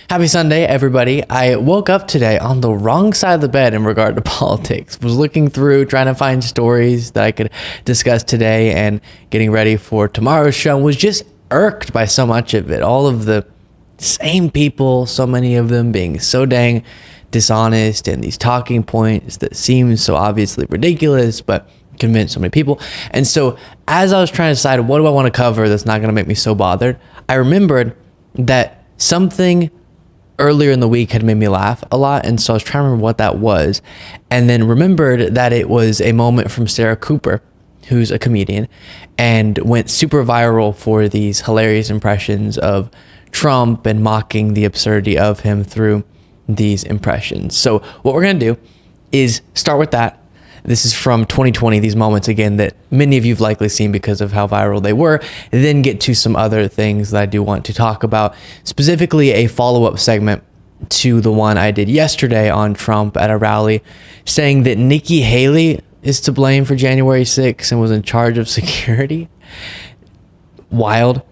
Happy Sunday, everybody. I woke up today on the wrong side of the bed in regard to politics. Was looking through, trying to find stories that I could discuss today and getting ready for tomorrow's show. Was just irked by so much of it. All of the same people, so many of them being so dang dishonest, and these talking points that seem so obviously ridiculous, but convince so many people. And so as I was trying to decide what do I want to cover that's not going to make me so bothered, I remembered that something earlier in the week had made me laugh a lot, and so I was trying to remember what that was, and then remembered that it was a moment from Sarah Cooper, who's a comedian, and went super viral for these hilarious impressions of Trump and mocking the absurdity of him through these impressions. So what we're going to do is start with that. This is from 2020, these moments, again, that many of you have likely seen because of how viral they were, and then get to some other things that I do want to talk about, specifically a follow-up segment to the one I did yesterday on Trump at a rally, saying that Nikki Haley is to blame for January 6th and was in charge of security. Wild.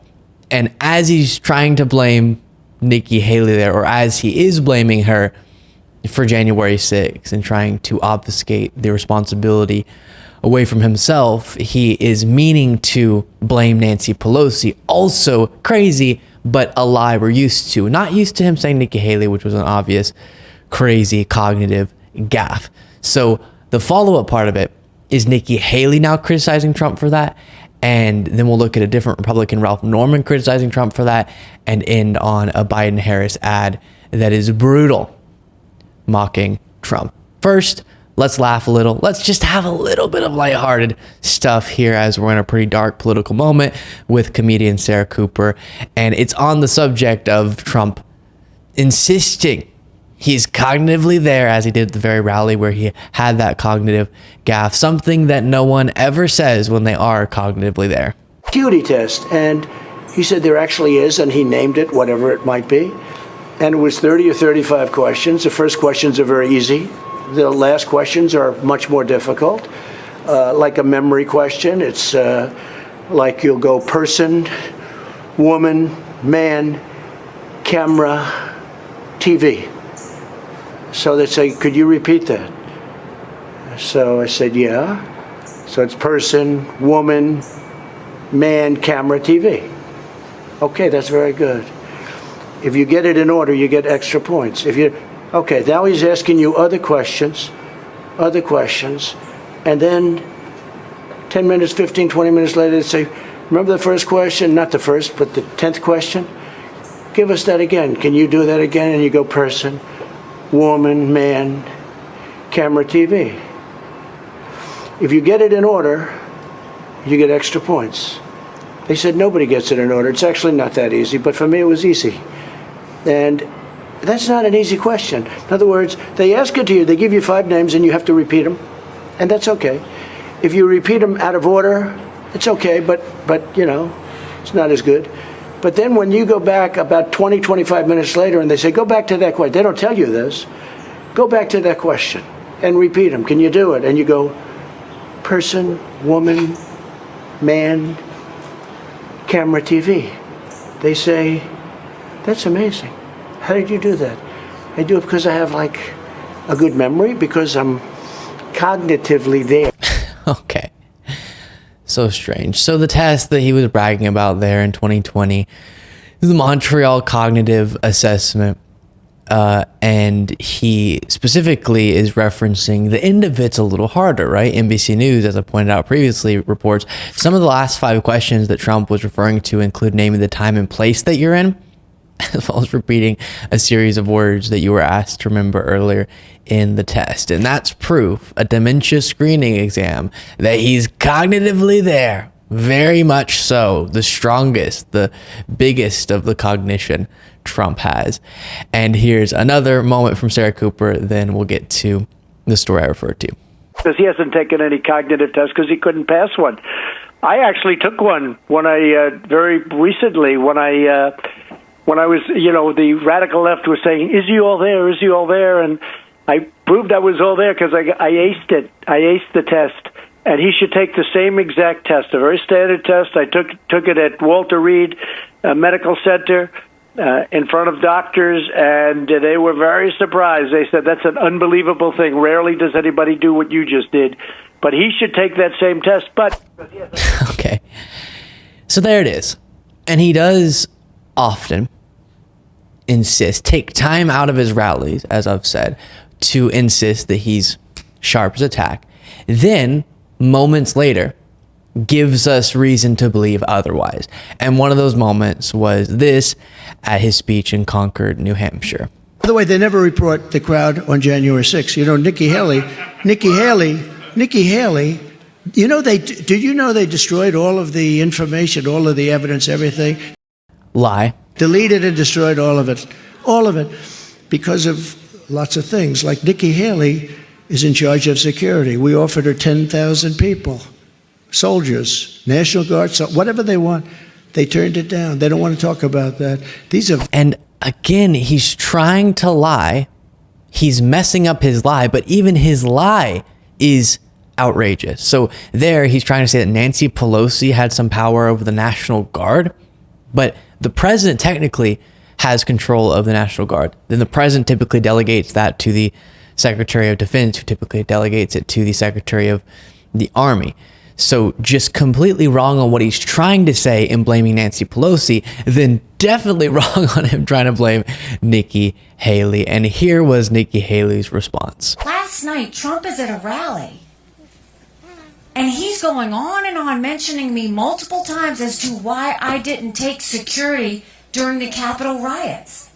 And as he's trying to blame Nikki Haley there, or as he is blaming her for January 6th and trying to obfuscate the responsibility away from himself, he is meaning to blame Nancy Pelosi. Also crazy, but a lie we're used to. Not used to him saying Nikki Haley, which was an obvious, crazy, cognitive gaffe. So the follow-up part of it is Nikki Haley now criticizing Trump for that. And then we'll look at a different Republican, Ralph Norman, criticizing Trump for that, and end on a Biden-Harris ad that is brutal, mocking Trump. First, let's laugh a little. Let's just have a little bit of lighthearted stuff here as we're in a pretty dark political moment with comedian Sarah Cooper. And it's on the subject of Trump insisting he's cognitively there, as he did at the very rally where he had that cognitive gaffe, something that no one ever says when they are cognitively there. Acuity test, and he said there actually is, and he named it, whatever it might be. And it was 30 or 35 questions. The first questions are very easy. The last questions are much more difficult. Like a memory question, it's like you'll go person, woman, man, camera, TV. So they say, could you repeat that? So I said, yeah. So it's person, woman, man, camera, TV. Okay, that's very good. If you get it in order, you get extra points. Okay, now he's asking you other questions, and then 10 minutes, 15, 20 minutes later, they say, remember the first question? Not the first, but the 10th question? Give us that again. Can you do that again? And you go person, woman, man, camera, TV. If you get it in order, you get extra points. They said nobody gets it in order. It's actually not that easy, but for me it was easy. And that's not an easy question. In other words, they ask it to you, they give you 5 names and you have to repeat them, and that's okay. If you repeat them out of order, it's okay, but you know, it's not as good. But then when you go back about 20, 25 minutes later and they say, go back to that question, they don't tell you this, go back to that question and repeat them. Can you do it? And you go, person, woman, man, camera, TV. They say, that's amazing. How did you do that? I do it because I have like a good memory, because I'm cognitively there. Okay. So strange. So the test that he was bragging about there in 2020 is the Montreal Cognitive Assessment. And he specifically is referencing the end of it's a little harder, right? NBC News, as I pointed out previously, reports some of the last 5 questions that Trump was referring to include naming the time and place that you're in, as well as repeating a series of words that you were asked to remember earlier in the test. And that's proof, a dementia screening exam, that he's cognitively there. Very much so. The strongest, the biggest of the cognition Trump has. And here's another moment from Sarah Cooper, then we'll get to the story I referred to. Because he hasn't taken any cognitive tests because he couldn't pass one. I actually took one when I, very recently, when I was, you know, the radical left was saying, is he all there? Is he all there? And I proved I was all there because I aced it. I aced the test. And he should take the same exact test, a very standard test. I took it at Walter Reed Medical Center. in front of doctors, and they were very surprised. They said, that's an unbelievable thing. Rarely does anybody do what you just did. But he should take that same test. But okay. So there it is. And he does often take time out of his rallies, as I've said, to insist that he's sharp as a tack. Then, moments later, gives us reason to believe otherwise. And one of those moments was this at his speech in Concord, New Hampshire. by the way, they never report the crowd on January 6th. You know, Nikki Haley, you know, did you know they destroyed all of the information, all of the evidence, everything? Lie. Deleted and destroyed all of it, because of lots of things. Like Nikki Haley is in charge of security. We offered her 10,000 people, soldiers, National Guard, whatever they want. They turned it down. They don't want to talk about that. And again, he's trying to lie. He's messing up his lie, but even his lie is outrageous. So there, he's trying to say that Nancy Pelosi had some power over the National Guard, but the president technically has control of the National Guard. Then the president typically delegates that to the Secretary of Defense, who typically delegates it to the Secretary of the Army. So just completely wrong on what he's trying to say in blaming Nancy Pelosi, then definitely wrong on him trying to blame Nikki Haley. And here was Nikki Haley's response. Last night, Trump is at a rally, and he's going on and on mentioning me multiple times as to why I didn't take security during the Capitol riots.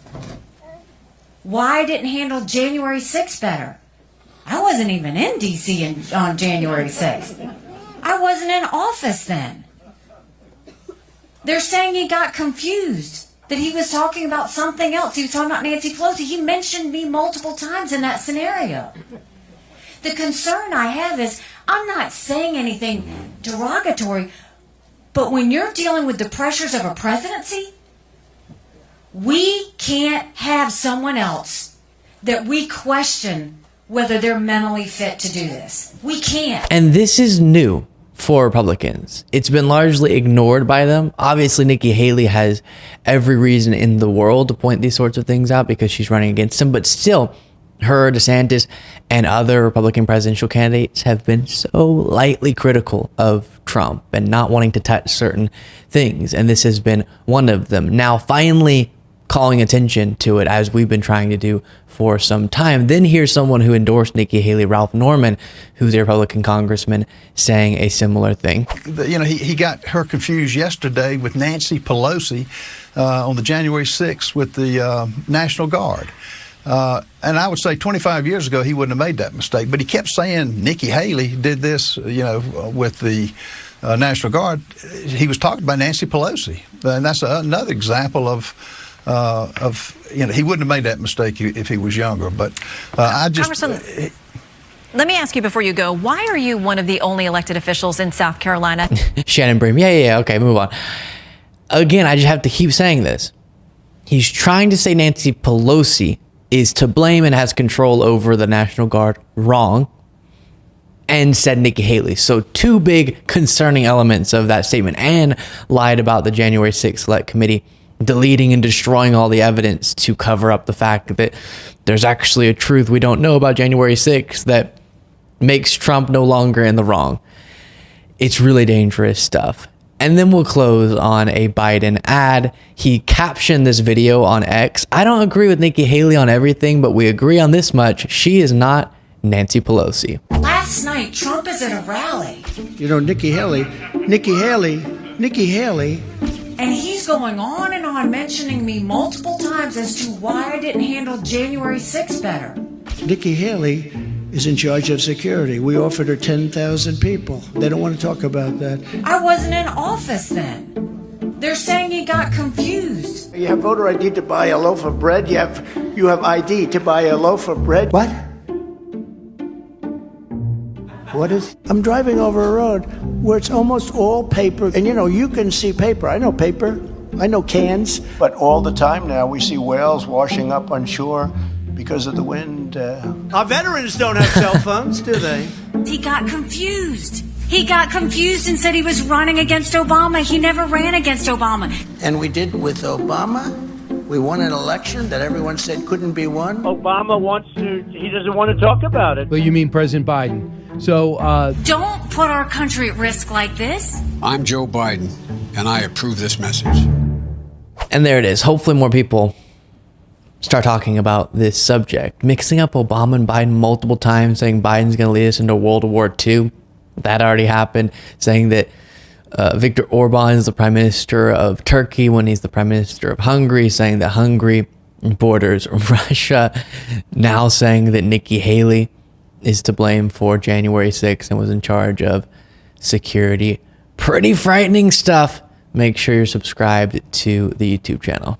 Why I didn't handle January 6th better. I wasn't even in D.C. on January 6th. I wasn't in office then. They're saying he got confused, that he was talking about something else. He was talking about Nancy Pelosi. He mentioned me multiple times in that scenario. The concern I have is I'm not saying anything derogatory, but when you're dealing with the pressures of a presidency, we can't have someone else that we question whether they're mentally fit to do this. We can't. And this is new for Republicans. It's been largely ignored by them. Obviously, Nikki Haley has every reason in the world to point these sorts of things out because she's running against him, but still, her, DeSantis, and other Republican presidential candidates have been so lightly critical of Trump and not wanting to touch certain things. And this has been one of them. Now, finally calling attention to it, as we've been trying to do for some time. Then here's someone who endorsed Nikki Haley, Ralph Norman, who's a Republican congressman, saying a similar thing. You know, he got her confused yesterday with Nancy Pelosi on the January 6th with the National Guard. And I would say 25 years ago, he wouldn't have made that mistake. But he kept saying Nikki Haley did this, you know, with the National Guard. He was talking about Nancy Pelosi. And that's another example of, you know, he wouldn't have made that mistake if he was younger. But Congressman, let me ask you before you go, why are you one of the only elected officials in South Carolina? Shannon Bream. Yeah. Okay, move on. Again, I just have to keep saying this. He's trying to say Nancy Pelosi is to blame and has control over the National Guard. Wrong. And said Nikki Haley. So two big concerning elements of that statement, and lied about the January 6th Select Committee deleting and destroying all the evidence to cover up the fact that there's actually a truth we don't know about January 6th that makes Trump no longer in the wrong. It's really dangerous stuff. And then we'll close on a Biden ad. He captioned this video on X. I don't agree with Nikki Haley on everything, but we agree on this much. She is not Nancy Pelosi. Last night, Trump is at a rally. You know, Nikki Haley, and he's going on and on mentioning me multiple times as to why I didn't handle January 6th better. Nikki Haley is in charge of security. We offered her 10,000 people. They don't want to talk about that. I wasn't in office then. They're saying he got confused. You have voter ID to buy a loaf of bread. You have ID to buy a loaf of bread. What? I'm driving over a road where it's almost all paper. And you know, you can see paper. I know paper. I know cans. But all the time now we see whales washing up on shore because of the wind. Our veterans don't have cell phones, do they? He got confused. He got confused and said he was running against Obama. He never ran against Obama. And we did with Obama. We won an election that everyone said couldn't be won. Obama he doesn't want to talk about it. Well, you mean President Biden. So, Don't put our country at risk like this. I'm Joe Biden, and I approve this message. And there it is. Hopefully more people start talking about this subject. Mixing up Obama and Biden multiple times, saying Biden's going to lead us into World War II. That already happened. Saying that Viktor Orban is the prime minister of Turkey when he's the prime minister of Hungary, saying that Hungary borders Russia. Now saying that Nikki Haley is to blame for January 6th and was in charge of security. Pretty frightening stuff. Make sure you're subscribed to the YouTube channel.